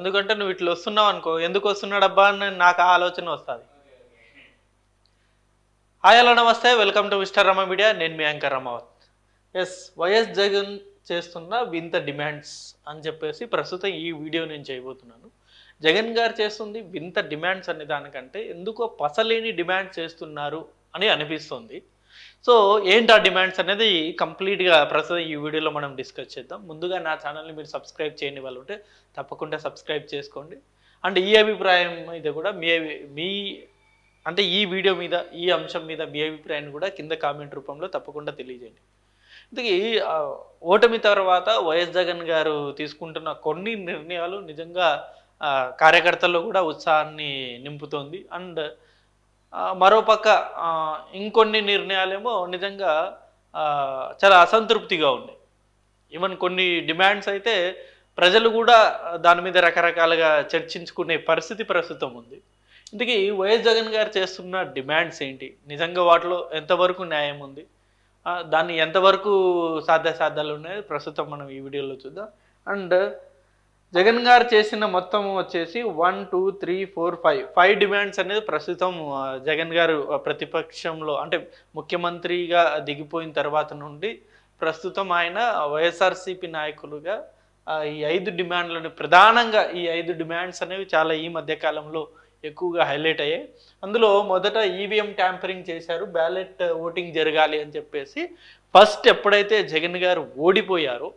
ఎందుకంటే నువ్వు ఇట్లా వస్తున్నావు అనుకో, ఎందుకు వస్తున్నాడబ్బా అని నాకు ఆ ఆలోచన వస్తుంది. హాయ్ హలో నమస్తే, welcome to mister Rama media. నేను మీ anchor Ramavath. Yes, YS Jagan చేస్తున్న వింత డిమాండ్స్ అని చెప్పేసి ప్రస్తుతం ఈ వీడియో నేను చేయబోతున్నాను. జగన్ గారు చేస్తుంది వింత డిమాండ్స్ అనే దానికంటే ఎందుకో పసలేని డిమాండ్స్ చేస్తున్నారు అని అనిపిస్తుంది. సో ఏంటి ఆ డిమాండ్స్ అనేది కంప్లీట్గా ప్రస్తుతం ఈ వీడియోలో మనం డిస్కస్ చేద్దాం. ముందుగా నా ఛానల్ని మీరు సబ్స్క్రైబ్ చేయని వాళ్ళు ఉంటే తప్పకుండా సబ్స్క్రైబ్ చేసుకోండి. అండ్ ఈ అభిప్రాయం మీద కూడా మీ అంటే ఈ వీడియో మీద, ఈ అంశం మీద మీ అభిప్రాయాన్ని కూడా కింద కామెంట్ రూపంలో తప్పకుండా తెలియజేయండి. ఇందుకే ఓటమి తర్వాత వైఎస్ జగన్ గారు తీసుకుంటున్న కొన్ని నిర్ణయాలు నిజంగా కార్యకర్తల్లో కూడా ఉత్సాహాన్ని నింపుతోంది. అండ్ మరోపక్క ఇంకొన్ని నిర్ణయాలేమో నిజంగా చాలా అసంతృప్తిగా ఉన్నాయి. ఈవెన్ కొన్ని డిమాండ్స్ అయితే ప్రజలు కూడా దాని మీద రకరకాలుగా చర్చించుకునే పరిస్థితి ప్రస్తుతం ఉంది. ఇందుకే వైఎస్ జగన్ గారు చేస్తున్న డిమాండ్స్ ఏంటి, నిజంగా వాటిలో ఎంతవరకు న్యాయం ఉంది, దాన్ని ఎంతవరకు సాధ్యాసాధ్యాలు ఉన్నాయి ప్రస్తుతం మనం ఈ వీడియోలో చూద్దాం. అండ్ జగన్ గారు చేసిన మొత్తం వచ్చేసి 1 2 3 4 5 డిమాండ్స్ అనేది ప్రస్తుతం జగన్ గారు ప్రతిపక్షంలో అంటే ముఖ్యమంత్రిగా దిగిపోయిన తర్వాత నుండి ప్రస్తుతం ఆయన వైఎస్ఆర్సీపీ నాయకులుగా ఈ 5 డిమాండ్లను ప్రధానంగా ఈ 5 డిమాండ్స్ అనేవి చాలా ఈ మధ్య కాలంలో ఎక్కువగా హైలైట్ అయ్యాయి. అందులో మొదట ఈవీఎం ట్యాంపరింగ్ చేశారు, బ్యాలెట్ ఓటింగ్ జరగాలి అని చెప్పేసి ఫస్ట్ ఎప్పుడైతే జగన్ గారు ఓడిపోయారో,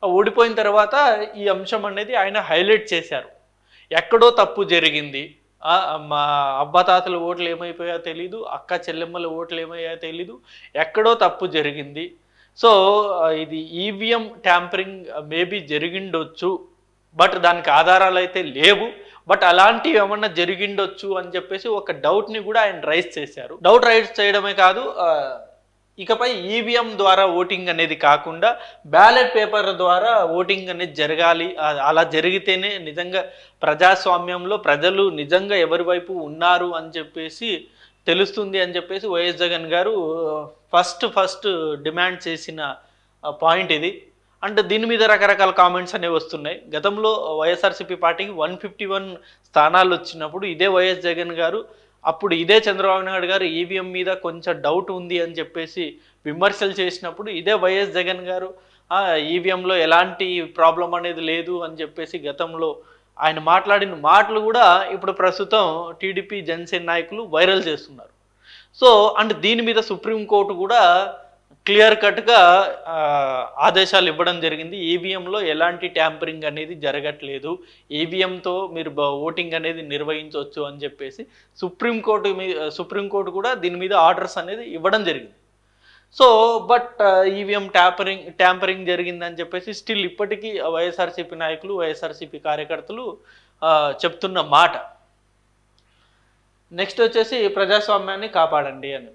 ఓడిపోయిన తర్వాత ఈ అంశం అనేది ఆయన హైలైట్ చేశారు. ఎక్కడో తప్పు జరిగింది, మా అబ్బతాతల ఓట్లు ఏమైపోయాయో తెలీదు, అక్క చెల్లెమ్మల ఓట్లు ఏమయ్యాయో తెలీదు, ఎక్కడో తప్పు జరిగింది. సో ఇది ఈవీఎం ట్యాంపరింగ్ మేబీ జరిగిండొచ్చు, బట్ దానికి ఆధారాలు అయితే లేవు, బట్ అలాంటివి ఏమన్నా జరిగిండొచ్చు అని చెప్పేసి ఒక డౌట్ని కూడా ఆయన రైజ్ చేశారు. డౌట్ రైజ్ చేయడమే కాదు, ఇకపై ఈవీఎం ద్వారా ఓటింగ్ అనేది కాకుండా బ్యాలెట్ పేపర్ ద్వారా ఓటింగ్ అనేది జరగాలి, అలా జరిగితేనే నిజంగా ప్రజాస్వామ్యంలో ప్రజలు నిజంగా ఎవరి వైపు ఉన్నారు అని చెప్పేసి తెలుస్తుంది అని చెప్పేసి వైఎస్ జగన్ గారు ఫస్ట్ డిమాండ్ చేసిన పాయింట్ ఇది. అంటే దీని మీద రకరకాల కామెంట్స్ అనేవి వస్తున్నాయి. గతంలో వైఎస్ఆర్సీపీ పార్టీకి 151 స్థానాలు వచ్చినప్పుడు ఇదే వైఎస్ జగన్ గారు, అప్పుడు ఇదే చంద్రబాబు నాయుడు గారు ఈవీఎం మీద కొంచెం డౌట్ ఉంది అని చెప్పేసి విమర్శలు చేసినప్పుడు ఇదే వైఎస్ జగన్ గారు ఈవీఎంలో ఎలాంటి ప్రాబ్లం అనేది లేదు అని చెప్పేసి గతంలో ఆయన మాట్లాడిన మాటలు కూడా ఇప్పుడు ప్రస్తుతం టీడీపీ జనసేన నాయకులు వైరల్ చేస్తున్నారు. సో అండ్ దీని మీద సుప్రీంకోర్టు కూడా క్లియర్ కట్గా ఆదేశాలు ఇవ్వడం జరిగింది. ఈవీఎంలో ఎలాంటి ట్యాంపరింగ్ అనేది జరగట్లేదు, మీరు ఓటింగ్ అనేది నిర్వహించవచ్చు అని చెప్పేసి సుప్రీంకోర్టు కూడా దీని మీద ఆర్డర్స్ అనేది ఇవ్వడం జరిగింది. సో బట్ ఈవీఎం ట్యాంపరింగ్ జరిగిందని చెప్పేసి స్టిల్ ఇప్పటికీ వైఎస్ఆర్సీపీ నాయకులు, వైఎస్ఆర్సీపీ కార్యకర్తలు చెప్తున్న మాట. నెక్స్ట్ వచ్చేసి ప్రజాస్వామ్యాన్ని కాపాడండి అని.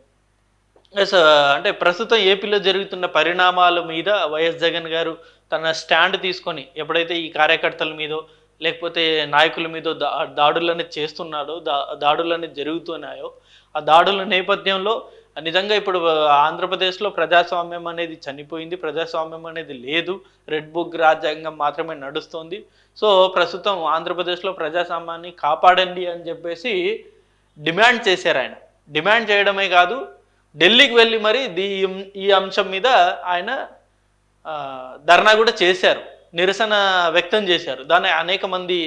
అంటే ప్రస్తుతం ఏపీలో జరుగుతున్న పరిణామాల మీద వైఎస్ జగన్ గారు తన స్టాండ్ తీసుకొని ఎప్పుడైతే ఈ కార్యకర్తల మీదో లేకపోతే నాయకుల మీదో దాడులనేది చేస్తున్నాడో, దాడులనేది జరుగుతున్నాయో, ఆ దాడుల నేపథ్యంలో నిజంగా ఇప్పుడు ఆంధ్రప్రదేశ్లో ప్రజాస్వామ్యం అనేది చనిపోయింది, ప్రజాస్వామ్యం అనేది లేదు, రెడ్ బుక్ రాజ్యాంగం మాత్రమే నడుస్తుంది. సో ప్రస్తుతం ఆంధ్రప్రదేశ్లో ప్రజాస్వామ్యాన్ని కాపాడండి అని చెప్పేసి డిమాండ్ చేశారు. ఆయన డిమాండ్ చేయడమే కాదు, ఢిల్లీకి వెళ్ళి మరి ఈ అంశం మీద ఆయన ధర్నా కూడా చేశారు, నిరసన వ్యక్తం చేశారు. దాన్ని అనేక మంది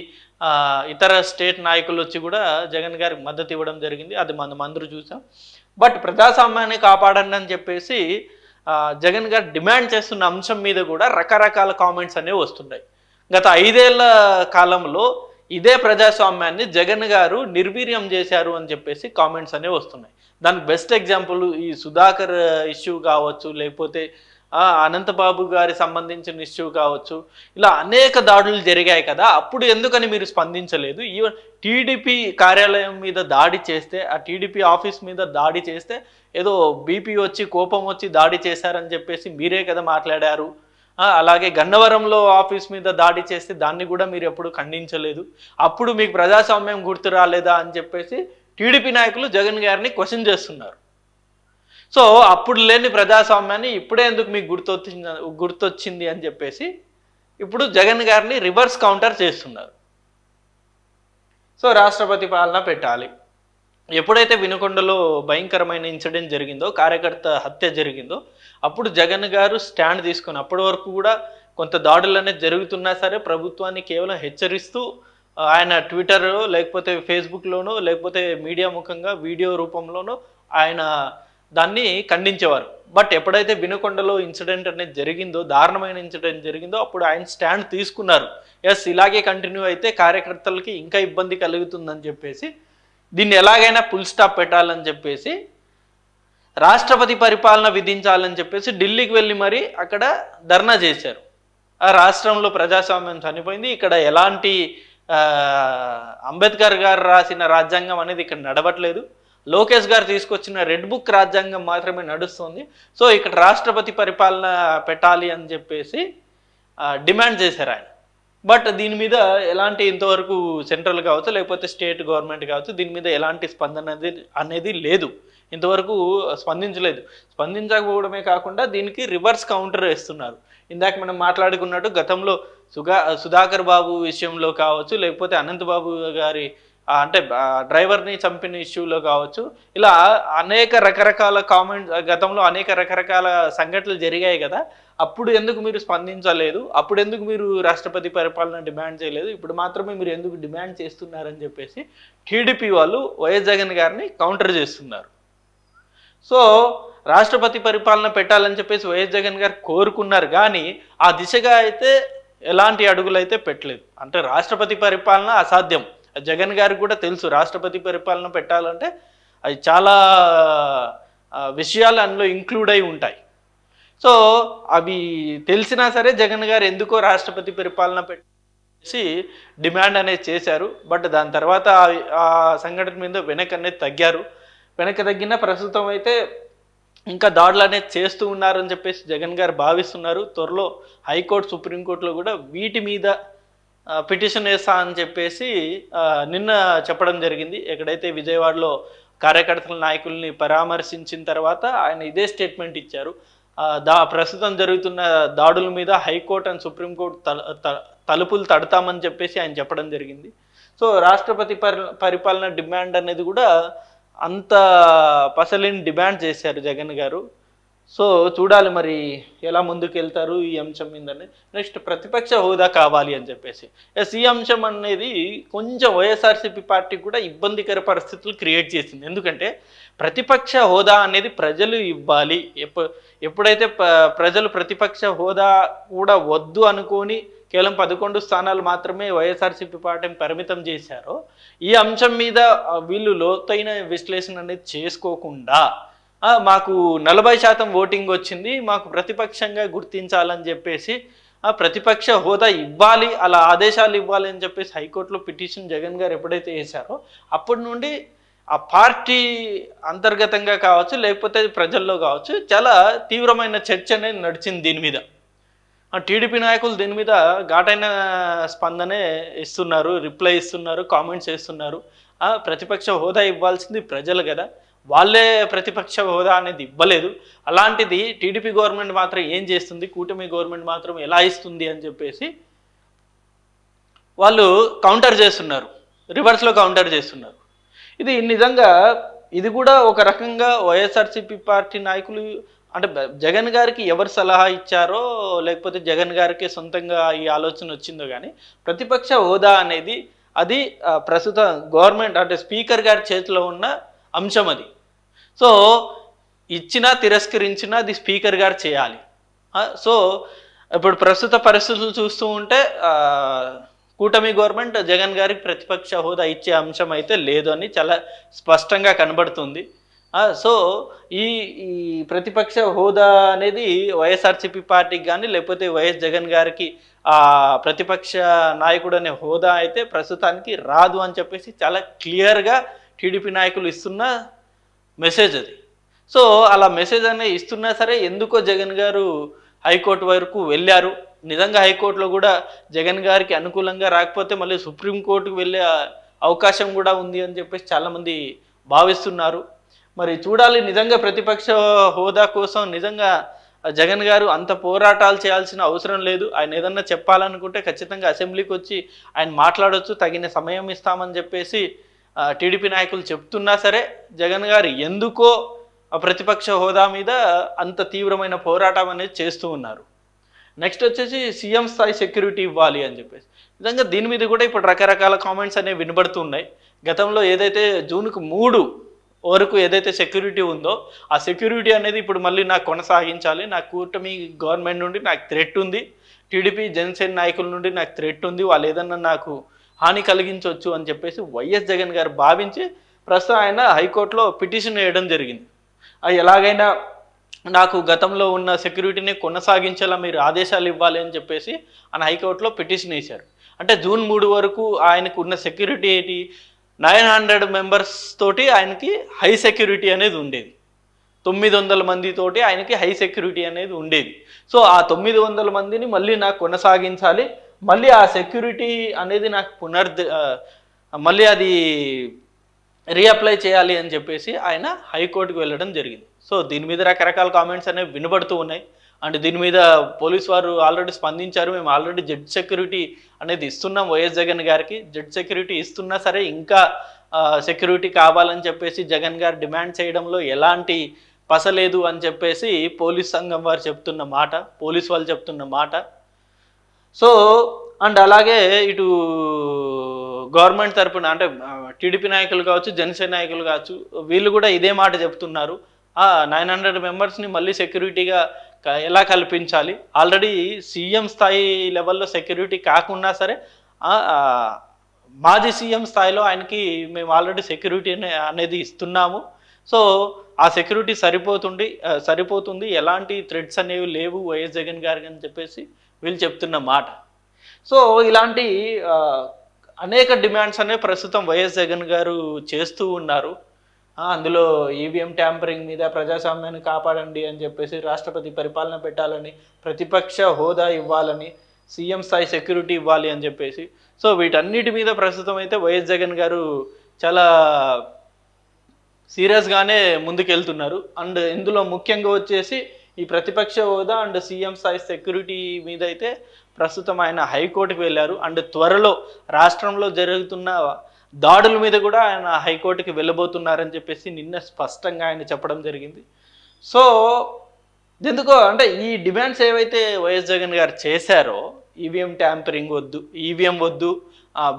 ఇతర స్టేట్ నాయకులు వచ్చి కూడా జగన్ గారికి మద్దతు ఇవ్వడం జరిగింది, అది మనం అందరూ చూసాం. బట్ ప్రజాస్వామ్యాన్ని కాపాడండి అని చెప్పేసి జగన్ గారు డిమాండ్ చేస్తున్న అంశం మీద కూడా రకరకాల కామెంట్స్ అనేవి వస్తున్నాయి. గత 5 ఏళ్ల కాలంలో ఇదే ప్రజాస్వామ్యాన్ని జగన్ గారు నిర్వీర్యం చేశారు అని చెప్పేసి కామెంట్స్ అనేవి వస్తున్నాయి. దానికి బెస్ట్ ఎగ్జాంపుల్ ఈ సుధాకర్ ఇష్యూ కావచ్చు, లేకపోతే అనంతబాబు గారి సంబంధించిన ఇష్యూ కావచ్చు, ఇలా అనేక దాడులు జరిగాయి కదా, అప్పుడు ఎందుకని మీరు స్పందించలేదు? ఈవెన్ టీడీపీ కార్యాలయం మీద దాడి చేస్తే, ఆ టీడీపీ ఆఫీస్ మీద దాడి చేస్తే ఏదో బీపీ వచ్చి కోపం వచ్చి దాడి చేశారని చెప్పేసి మీరే కదా మాట్లాడారు. అలాగే గన్నవరంలో ఆఫీస్ మీద దాడి చేస్తే దాన్ని కూడా మీరు ఎప్పుడు ఖండించలేదు, అప్పుడు మీకు ప్రజాస్వామ్యం గుర్తు రాలేదా అని చెప్పేసి టీడీపీ నాయకులు జగన్ గారిని క్వశ్చన్ చేస్తున్నారు. సో అప్పుడు లేని ప్రజాస్వామ్యాన్ని ఇప్పుడే ఎందుకు మీకు గుర్తొచ్చింది అని చెప్పేసి ఇప్పుడు జగన్ గారిని రివర్స్ కౌంటర్ చేస్తున్నారు. సో రాష్ట్రపతి పాలన పెట్టాలి. ఎప్పుడైతే వినుకొండలో భయంకరమైన ఇన్సిడెంట్ జరిగిందో, కార్యకర్త హత్య జరిగిందో, అప్పుడు జగన్ గారు స్టాండ్ తీసుకుని అప్పటి వరకు కూడా కొంత దాడులు అనేది జరుగుతున్నా సరే ప్రభుత్వాన్ని కేవలం హెచ్చరిస్తూ ఆయన ట్విట్టర్లో లేకపోతే ఫేస్బుక్లోనో లేకపోతే మీడియా ముఖంగా వీడియో రూపంలోనో ఆయన దాన్ని ఖండించేవారు. బట్ ఎప్పుడైతే వినుకొండలో ఇన్సిడెంట్ అనేది జరిగిందో, దారుణమైన ఇన్సిడెంట్ జరిగిందో, అప్పుడు ఆయన స్టాండ్ తీసుకున్నారు. ఎస్, ఇలాగే కంటిన్యూ అయితే కార్యకర్తలకి ఇంకా ఇబ్బంది కలుగుతుందని చెప్పేసి దీన్ని ఎలాగైనా ఫుల్ స్టాప్ పెట్టాలని చెప్పేసి రాష్ట్రపతి పరిపాలన విధించాలని చెప్పేసి ఢిల్లీకి వెళ్ళి మరి అక్కడ ధర్నా చేశారు. ఆ రాష్ట్రంలో ప్రజాస్వామ్యం చనిపోయింది, ఇక్కడ ఎలాంటి అంబేద్కర్ గారు రాసిన రాజ్యాంగం అనేది ఇక్కడ నడవట్లేదు, లోకేష్ గారు తీసుకొచ్చిన రెడ్ బుక్ రాజ్యాంగం మాత్రమే నడుస్తుంది, సో ఇక్కడ రాష్ట్రపతి పరిపాలన పెట్టాలి అని చెప్పేసి డిమాండ్ చేశారు ఆయన. బట్ దీని మీద ఎలాంటి ఇంతవరకు సెంట్రల్ కావచ్చు లేకపోతే స్టేట్ గవర్నమెంట్ కావచ్చు దీని మీద ఎలాంటి స్పందన అనేది లేదు, ఇంతవరకు స్పందించలేదు. స్పందించకపోవడమే కాకుండా దీనికి రివర్స్ కౌంటర్ వేస్తున్నారు. ఇందాక మనం మాట్లాడుకున్నట్టు గతంలో సుధాకర్ బాబు విషయంలో కావచ్చు లేకపోతే అనంత్ బాబు గారి అంటే డ్రైవర్ని చంపిన ఇష్యూలో కావచ్చు, ఇలా అనేక రకరకాల కామెంట్స్ గతంలో అనేక రకరకాల సంఘటనలు జరిగాయి కదా. అప్పుడు ఎందుకు మీరు స్పందించలేదు, అప్పుడు ఎందుకు మీరు రాష్ట్రపతి పరిపాలన డిమాండ్ చేయలేదు, ఇప్పుడు మాత్రమే మీరు ఎందుకు డిమాండ్ చేస్తున్నారని చెప్పేసి టీడీపీ వాళ్ళు వైఎస్ జగన్ గారిని కౌంటర్ చేస్తున్నారు. సో రాష్ట్రపతి పరిపాలన పెట్టాలని చెప్పేసి వైఎస్ జగన్ గారు కోరుకున్నారు, కానీ ఆ దిశగా అయితే ఎలాంటి అడుగులు అయితే పెట్టలేదు. అంటే రాష్ట్రపతి పరిపాలన అసాధ్యం, జగన్ గారికి కూడా తెలుసు. రాష్ట్రపతి పరిపాలన పెట్టాలంటే అది చాలా విషయాలు అందులో ఇంక్లూడ్ అయి ఉంటాయి. సో అవి తెలిసినా సరే జగన్ గారు ఎందుకో రాష్ట్రపతి పరిపాలన పెట్టేసి డిమాండ్ అనేది చేశారు. బట్ దాని తర్వాత ఆ సంఘటన మీద వెనక్కి అనేది తగ్గారు. వెనక్కి తగ్గిన ప్రస్తుతం అయితే ఇంకా దాడులు అనేది చేస్తూ ఉన్నారని చెప్పేసి జగన్ గారు భావిస్తున్నారు. త్వరలో హైకోర్టు సుప్రీంకోర్టులో కూడా వీటి మీద పిటిషన్ వేస్తా అని చెప్పేసి నిన్న చెప్పడం జరిగింది. ఎక్కడైతే విజయవాడలో కార్యకర్తల నాయకుల్ని పరామర్శించిన తర్వాత ఆయన ఇదే స్టేట్మెంట్ ఇచ్చారు. ప్రస్తుతం జరుగుతున్న దాడుల మీద హైకోర్టు అండ్ సుప్రీంకోర్టు తలుపులు తడతామని చెప్పేసి ఆయన చెప్పడం జరిగింది. సో రాష్ట్రపతి పరిపాలన డిమాండ్ అనేది కూడా అంత పసలేని డిమాండ్ చేశారు జగన్ గారు. సో చూడాలి మరి ఎలా ముందుకు వెళ్తారు ఈ అంశం మీదనే. నెక్స్ట్ ప్రతిపక్ష హోదా కావాలి అని చెప్పేసి ఈ అంశం అనేది కొంచెం వైఎస్ఆర్సీపీ పార్టీ కూడా ఇబ్బందికర పరిస్థితులు క్రియేట్ చేసింది. ఎందుకంటే ప్రతిపక్ష హోదా అనేది ప్రజలు ఇవ్వాలి. ఎప్పుడైతే ప్రజలు ప్రతిపక్ష హోదా కూడా వద్దు అనుకొని కేవలం 11 స్థానాలు మాత్రమే వైఎస్ఆర్సీపీ పార్టీని పరిమితం చేశారో, ఈ అంశం మీద వీళ్ళు లోతైన విశ్లేషణ అనేది చేసుకోకుండా మాకు 40% ఓటింగ్ వచ్చింది, మాకు ప్రతిపక్షంగా గుర్తించాలని చెప్పేసి ప్రతిపక్ష హోదా ఇవ్వాలి, అలా ఆదేశాలు ఇవ్వాలి అని చెప్పేసి హైకోర్టులో పిటిషన్ జగన్ గారు ఎప్పుడైతే వేశారో అప్పటి నుండి ఆ పార్టీ అంతర్గతంగా కావచ్చు లేకపోతే ప్రజల్లో కావచ్చు చాలా తీవ్రమైన చర్చ అనేది నడిచింది దీని మీద. టీడీపీ నాయకులు దీని మీద ఘాటైన స్పందనే ఇస్తున్నారు, రిప్లై ఇస్తున్నారు, కామెంట్స్ చేస్తున్నారు. ప్రతిపక్ష హోదా ఇవ్వాల్సింది ప్రజలు కదా, వాళ్ళే ప్రతిపక్ష హోదా అనేది ఇవ్వలేదు, అలాంటిది టీడీపీ గవర్నమెంట్ మాత్రం ఏం చేస్తుంది, కూటమి గవర్నమెంట్ మాత్రం ఎలా ఇస్తుంది అని చెప్పేసి వాళ్ళు కౌంటర్ చేస్తున్నారు, రివర్స్లో కౌంటర్ చేస్తున్నారు. ఇది నిజంగా ఇది కూడా ఒక రకంగా వైఎస్ఆర్సీపీ పార్టీ నాయకులు అంటే జగన్ గారికి ఎవరు సలహా ఇచ్చారో లేకపోతే జగన్ గారికి సొంతంగా ఈ ఆలోచన వచ్చిందో కానీ ప్రతిపక్ష హోదా అనేది అది ప్రస్తుత గవర్నమెంట్ అంటే స్పీకర్ గారి చేతిలో ఉన్న అంశం అది. సో ఇచ్చినా తిరస్కరించినా అది స్పీకర్ గారు చేయాలి. సో ఇప్పుడు ప్రస్తుత పరిస్థితులు చూస్తూ ఉంటే కూటమి గవర్నమెంట్ జగన్ గారికి ప్రతిపక్ష హోదా ఇచ్చే అంశం అయితే లేదు అని చాలా స్పష్టంగా కనబడుతుంది. సో ఈ ప్రతిపక్ష హోదా అనేది వైఎస్ఆర్సీపీ పార్టీకి కానీ లేకపోతే వైఎస్ జగన్ గారికి ప్రతిపక్ష నాయకుడు అనే హోదా అయితే ప్రస్తుతానికి రాదు అని చెప్పేసి చాలా క్లియర్గా టీడీపీ నాయకులు ఇస్తున్న మెసేజ్ అది. సో అలా మెసేజ్ అనేది ఇస్తున్నా సరే ఎందుకో జగన్ గారు హైకోర్టు వరకు వెళ్ళారు. నిజంగా హైకోర్టులో కూడా జగన్ గారికి అనుకూలంగా రాకపోతే మళ్ళీ సుప్రీంకోర్టుకు వెళ్ళే అవకాశం కూడా ఉంది అని చెప్పేసి చాలామంది భావిస్తున్నారు. మరి చూడాలి నిజంగా ప్రతిపక్ష హోదా కోసం నిజంగా జగన్ గారు అంత పోరాటాలు చేయాల్సిన అవసరం లేదు. ఆయన ఏదన్నా చెప్పాలనుకుంటే ఖచ్చితంగా అసెంబ్లీకి వచ్చి ఆయన మాట్లాడొచ్చు, తగిన సమయం ఇస్తామని చెప్పేసి టీడీపీ నాయకులు చెప్తున్నా సరే జగన్ గారు ఎందుకో ప్రతిపక్ష హోదా మీద అంత తీవ్రమైన పోరాటం అనేది చేస్తూ ఉన్నారు. నెక్స్ట్ వచ్చేసి సీఎం స్థాయి సెక్యూరిటీ ఇవ్వాలి అని చెప్పేసి. నిజంగా దీని మీద కూడా ఇప్పుడు రకరకాల కామెంట్స్ అనేవి వినబడుతున్నాయి. గతంలో ఏదైతే జూన్కు 3 వరకు ఏదైతే సెక్యూరిటీ ఉందో ఆ సెక్యూరిటీ అనేది ఇప్పుడు మళ్ళీ నాకు కొనసాగించాలి, నాకు కూటమి గవర్నమెంట్ నుండి నాకు థ్రెట్ ఉంది, టీడీపీ జనసేన నాయకుల నుండి నాకు థ్రెట్ ఉంది, వాళ్ళు ఏదన్నా నాకు హాని కలిగించవచ్చు అని చెప్పేసి వైఎస్ జగన్ గారు భావించి ప్రస్తుతం ఆయన హైకోర్టులో పిటిషన్ వేయడం జరిగింది. అది ఎలాగైనా నాకు గతంలో ఉన్న సెక్యూరిటీని కొనసాగించేలా మీరు ఆదేశాలు ఇవ్వాలి అని చెప్పేసి ఆయన హైకోర్టులో పిటిషన్ వేశారు. అంటే జూన్ 3 వరకు ఆయనకు ఉన్న సెక్యూరిటీ ఏంటి, 900 మెంబర్స్ తోటి ఆయనకి హై సెక్యూరిటీ అనేది ఉండేది. 900 మందితోటి ఆయనకి హై సెక్యూరిటీ అనేది ఉండేది. సో ఆ 900 మందిని మళ్ళీ నాకు కొనసాగించాలి, మళ్ళీ ఆ సెక్యూరిటీ అనేది నాకు మళ్ళీ అది రీఅప్లై చేయాలి అని చెప్పేసి ఆయన హైకోర్టుకు వెళ్ళడం జరిగింది. సో దీని మీద రకరకాల కామెంట్స్ అనేవి వినబడుతూ ఉన్నాయి. అండ్ దీని మీద పోలీస్ వారు ఆల్రెడీ స్పందించారు. మేము ఆల్రెడీ జడ్జ్ సెక్యూరిటీ అనేది ఇస్తున్నాం వైఎస్ జగన్ గారికి, జడ్జ్ సెక్యూరిటీ ఇస్తున్నా సరే ఇంకా సెక్యూరిటీ కావాలని చెప్పేసి జగన్ గారు డిమాండ్ చేయడంలో ఎలాంటి పసలేదు అని చెప్పేసి పోలీస్ సంఘం వారు చెప్తున్న మాట, పోలీస్ వాళ్ళు చెప్తున్న మాట. సో అండ్ అలాగే ఇటు గవర్నమెంట్ తరపున అంటే టీడీపీ నాయకులు కావచ్చు, జనసేన నాయకులు కావచ్చు, వీళ్ళు కూడా ఇదే మాట చెప్తున్నారు. 900 మెంబర్స్ని మళ్ళీ సెక్యూరిటీగా ఎలా కల్పించాలి, ఆల్రెడీ సీఎం స్థాయి లెవెల్లో సెక్యూరిటీ కాకున్నా సరే మాజీ సీఎం స్థాయిలో ఆయనకి మేము ఆల్రెడీ సెక్యూరిటీ అనేది ఇస్తున్నాము. సో ఆ సెక్యూరిటీ సరిపోతుంది, ఎలాంటి థ్రెడ్స్ అనేవి లేవు వైఎస్ జగన్ గారికి అని చెప్పేసి వీళ్ళు చెప్తున్న మాట. సో ఇలాంటి అనేక డిమాండ్స్ అనేవి ప్రస్తుతం వైఎస్ జగన్ గారు చేస్తూ ఉన్నారు. అందులో ఈవీఎం ట్యాంపరింగ్ మీద, ప్రజాస్వామ్యాన్ని కాపాడండి అని చెప్పేసి, రాష్ట్రపతి పరిపాలన పెట్టాలని, ప్రతిపక్ష హోదా ఇవ్వాలని, సీఎం స్థాయి సెక్యూరిటీ ఇవ్వాలి అని చెప్పేసి. సో వీటన్నిటి మీద ప్రస్తుతం అయితే వైఎస్ జగన్ గారు చాలా సీరియస్గానే ముందుకెళ్తున్నారు. అండ్ ఇందులో ముఖ్యంగా వచ్చేసి ఈ ప్రతిపక్ష హోదా అండ్ సీఎం స్థాయి సెక్యూరిటీ మీద అయితే ప్రస్తుతం ఆయన హైకోర్టుకు వెళ్ళారు. అండ్ త్వరలో రాష్ట్రంలో జరుగుతున్న దాడుల మీద కూడా ఆయన హైకోర్టుకి వెళ్ళబోతున్నారని చెప్పేసి నిన్న స్పష్టంగా ఆయన చెప్పడం జరిగింది. సో ఎందుకో అంటే ఈ డిమాండ్స్ ఏవైతే వైఎస్ జగన్ గారు చేశారో, ఈవీఎం ట్యాంపరింగ్ వద్దు, ఈవీఎం వద్దు,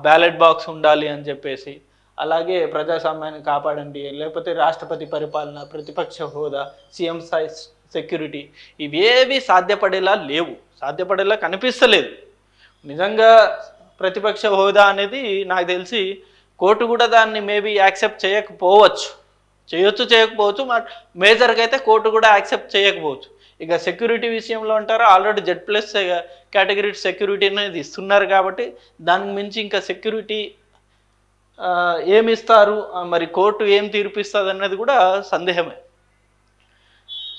బ్యాలెట్ బాక్స్ ఉండాలి అని చెప్పేసి, అలాగే ప్రజాస్వామ్యాన్ని కాపాడండి, లేకపోతే రాష్ట్రపతి పరిపాలన, ప్రతిపక్ష హోదా, సీఎం స్థాయి సెక్యూరిటీ, ఇవేవి సాధ్యపడేలా లేవు, సాధ్యపడేలా కనిపిస్తలేదు. నిజంగా ప్రతిపక్ష హోదా అనేది నాకు తెలిసి కోర్టు కూడా దాన్ని మేబీ యాక్సెప్ట్ చేయకపోవచ్చు, చేయకపోవచ్చు, మేజర్గా అయితే కోర్టు కూడా యాక్సెప్ట్ చేయకపోవచ్చు. ఇక సెక్యూరిటీ విషయంలో అంటారా, ఆల్రెడీ Z+ కేటగిరీ సెక్యూరిటీ అనేది ఇస్తున్నారు కాబట్టి దానికి మించి ఇంకా సెక్యూరిటీ ఏమి ఇస్తారు, మరి కోర్టు ఏం తీర్పిస్తుంది అన్నది కూడా సందేహమే.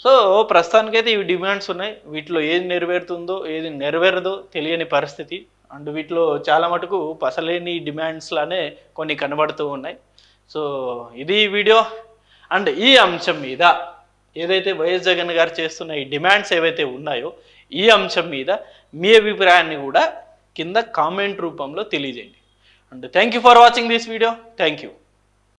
సో ప్రస్తుతానికైతే ఇవి డిమాండ్స్ ఉన్నాయి. వీటిలో ఏది నెరవేరుతుందో ఏది నెరవేరదో తెలియని పరిస్థితి. అండ్ వీటిలో చాలా మటుకు పసలేని డిమాండ్స్లానే కొన్ని కనబడుతూ ఉన్నాయి. సో ఇది వీడియో. అండ్ ఈ అంశం మీద ఏదైతే వైఎస్ జగన్ గారు చేస్తున్న ఈ డిమాండ్స్ ఏవైతే ఉన్నాయో ఈ అంశం మీద మీ అభిప్రాయాన్ని కూడా కింద కామెంట్ రూపంలో తెలియజేయండి. And thank you for watching this video. Thank you.